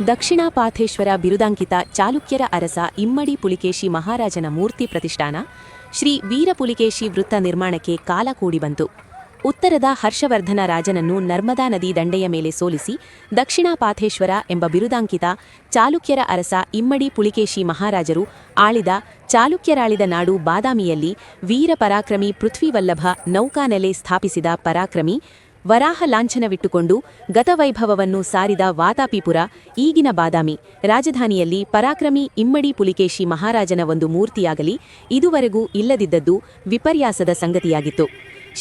ದಕ್ಷಿಣಾಪಾಥೇಶ್ವರ ಬಿರುದಾಂಕಿತ ಚಾಲುಕ್ಯರ ಅರಸ ಇಮ್ಮಡಿ ಪುಲಿಕೇಶಿ ಮಹಾರಾಜನ ಮೂರ್ತಿ ಪ್ರತಿಷ್ಠಾನ ಶ್ರೀ ವೀರಪುಲಿಕೇಶಿ ವೃತ್ತ ನಿರ್ಮಾಣಕ್ಕೆ ಕಾಲ ಕೂಡಿಬಂತು. ಉತ್ತರದ ಹರ್ಷವರ್ಧನ ರಾಜನನ್ನು ನರ್ಮದಾ ನದಿ ದಂಡೆಯ ಮೇಲೆ ಸೋಲಿಸಿ ದಕ್ಷಿಣಾಪಾಥೇಶ್ವರ ಎಂಬ ಬಿರುದಾಂಕಿತ ಚಾಲುಕ್ಯರ ಅರಸ ಇಮ್ಮಡಿ ಪುಲಿಕೇಶಿ ಮಹಾರಾಜರು ಆಳಿದ ಚಾಲುಕ್ಯರಾಳಿದ ನಾಡು ಬಾದಾಮಿಯಲ್ಲಿ ವೀರ ಪರಾಕ್ರಮಿ ಪೃಥ್ವಿವಲ್ಲಭ ನೌಕಾನೆಲೆ ಸ್ಥಾಪಿಸಿದ ಪರಾಕ್ರಮಿ ವರಾಹ ಲಾಂಛನವಿಟ್ಟುಕೊಂಡು ಗತವೈಭವವನ್ನು ಸಾರಿದ ವಾತಾಪಿಪುರ ಈಗಿನ ಬಾದಾಮಿ ರಾಜಧಾನಿಯಲ್ಲಿ ಪರಾಕ್ರಮಿ ಇಮ್ಮಡಿ ಪುಲಿಕೇಶಿ ಮಹಾರಾಜನ ಒಂದು ಮೂರ್ತಿಯಾಗಲಿ ಇದುವರೆಗೂ ಇಲ್ಲದಿದ್ದದ್ದು ವಿಪರ್ಯಾಸದ ಸಂಗತಿಯಾಗಿತ್ತು.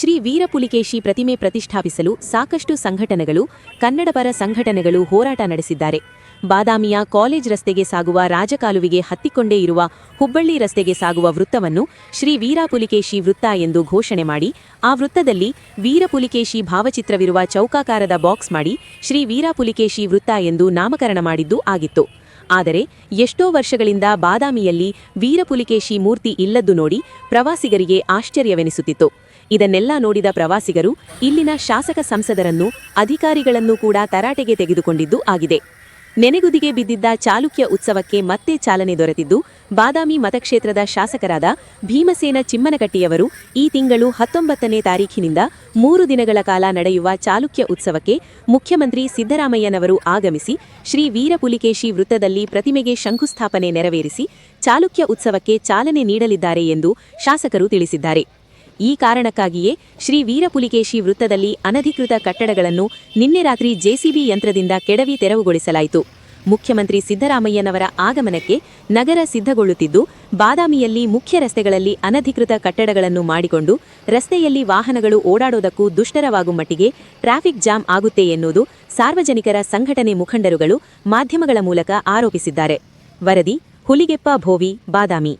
ಶ್ರೀ ವೀರಪುಲಿಕೇಶಿ ಪ್ರತಿಮೆ ಪ್ರತಿಷ್ಠಾಪಿಸಲು ಸಾಕಷ್ಟು ಸಂಘಟನೆಗಳು, ಕನ್ನಡಪರ ಸಂಘಟನೆಗಳು ಹೋರಾಟ ನಡೆಸಿದ್ದಾರೆ. ಬಾದಾಮಿಯ ಕಾಲೇಜ್ ರಸ್ತೆಗೆ ಸಾಗುವ ರಾಜಕಾಲುವಿಗೆ ಹತ್ತಿಕೊಂಡೇ ಇರುವ ಹುಬ್ಬಳ್ಳಿ ರಸ್ತೆಗೆ ಸಾಗುವ ವೃತ್ತವನ್ನು ಶ್ರೀ ವೀರಪುಲಿಕೇಶಿ ವೃತ್ತ ಎಂದು ಘೋಷಣೆ ಮಾಡಿ ಆ ವೃತ್ತದಲ್ಲಿ ವೀರಪುಲಿಕೇಶಿ ಭಾವಚಿತ್ರವಿರುವ ಚೌಕಾಕಾರದ ಬಾಕ್ಸ್ ಮಾಡಿ ಶ್ರೀ ವೀರಪುಲಿಕೇಶಿ ವೃತ್ತ ಎಂದು ನಾಮಕರಣ ಮಾಡಿದ್ದೂ ಆಗಿತ್ತು. ಆದರೆ ಎಷ್ಟೋ ವರ್ಷಗಳಿಂದ ಬಾದಾಮಿಯಲ್ಲಿ ವೀರಪುಲಿಕೇಶಿ ಮೂರ್ತಿ ಇಲ್ಲದ್ದು ನೋಡಿ ಪ್ರವಾಸಿಗರಿಗೆ ಆಶ್ಚರ್ಯವೆನಿಸುತ್ತಿತ್ತು. ಇದನ್ನೆಲ್ಲ ನೋಡಿದ ಪ್ರವಾಸಿಗರು ಇಲ್ಲಿನ ಶಾಸಕ ಸಂಸದರನ್ನು, ಅಧಿಕಾರಿಗಳನ್ನು ಕೂಡ ತರಾಟೆಗೆ ತೆಗೆದುಕೊಂಡಿದ್ದೂ ಆಗಿದೆ. ನೆನೆಗುದಿಗೆ ಬಿದ್ದಿದ್ದ ಚಾಲುಕ್ಯ ಉತ್ಸವಕ್ಕೆ ಮತ್ತೆ ಚಾಲನೆ ದೊರೆತಿದ್ದು ಬಾದಾಮಿ ಮತಕ್ಷೇತ್ರದ ಶಾಸಕರಾದ ಭೀಮಸೇನ ಚಿಮ್ಮನಕಟ್ಟಿಯವರು ಈ ತಿಂಗಳು 19ನೇ ತಾರೀಖಿನಿಂದ 3 ದಿನಗಳ ಕಾಲ ನಡೆಯುವ ಚಾಲುಕ್ಯ ಉತ್ಸವಕ್ಕೆ ಮುಖ್ಯಮಂತ್ರಿ ಸಿದ್ದರಾಮಯ್ಯನವರು ಆಗಮಿಸಿ ಶ್ರೀ ವೀರಪುಲಿಕೇಶಿ ವೃತ್ತದಲ್ಲಿ ಪ್ರತಿಮೆಗೆ ಶಂಕುಸ್ಥಾಪನೆ ನೆರವೇರಿಸಿ ಚಾಲುಕ್ಯ ಉತ್ಸವಕ್ಕೆ ಚಾಲನೆ ನೀಡಲಿದ್ದಾರೆ ಎಂದು ಶಾಸಕರು ತಿಳಿಸಿದ್ದಾರೆ. ಈ ಕಾರಣಕ್ಕಾಗಿಯೇ ಶ್ರೀ ವೀರಪುಲಿಕೇಶಿ ವೃತ್ತದಲ್ಲಿ ಅನಧಿಕೃತ ಕಟ್ಟಡಗಳನ್ನು ನಿನ್ನೆ ರಾತ್ರಿ ಜೆಸಿಬಿ ಯಂತ್ರದಿಂದ ಕೆಡವಿ ತೆರವುಗೊಳಿಸಲಾಯಿತು. ಮುಖ್ಯಮಂತ್ರಿ ಸಿದ್ದರಾಮಯ್ಯನವರ ಆಗಮನಕ್ಕೆ ನಗರ ಸಿದ್ಧಗೊಳ್ಳುತ್ತಿದ್ದು ಬಾದಾಮಿಯಲ್ಲಿ ಮುಖ್ಯ ರಸ್ತೆಗಳಲ್ಲಿ ಅನಧಿಕೃತ ಕಟ್ಟಡಗಳನ್ನು ಮಾಡಿಕೊಂಡು ರಸ್ತೆಯಲ್ಲಿ ವಾಹನಗಳು ಓಡಾಡೋದಕ್ಕೂ ದುಷ್ಟರವಾಗುವ ಮಟ್ಟಿಗೆ ಟ್ರಾಫಿಕ್ ಜಾಮ್ ಆಗುತ್ತೆ ಎನ್ನುವುದು ಸಾರ್ವಜನಿಕರ ಸಂಘಟನೆ ಮುಖಂಡರುಗಳು ಮಾಧ್ಯಮಗಳ ಮೂಲಕ ಆರೋಪಿಸಿದ್ದಾರೆ. ವರದಿ ಹುಲಿಗೆಪ್ಪ ಭೋವಿ, ಬಾದಾಮಿ.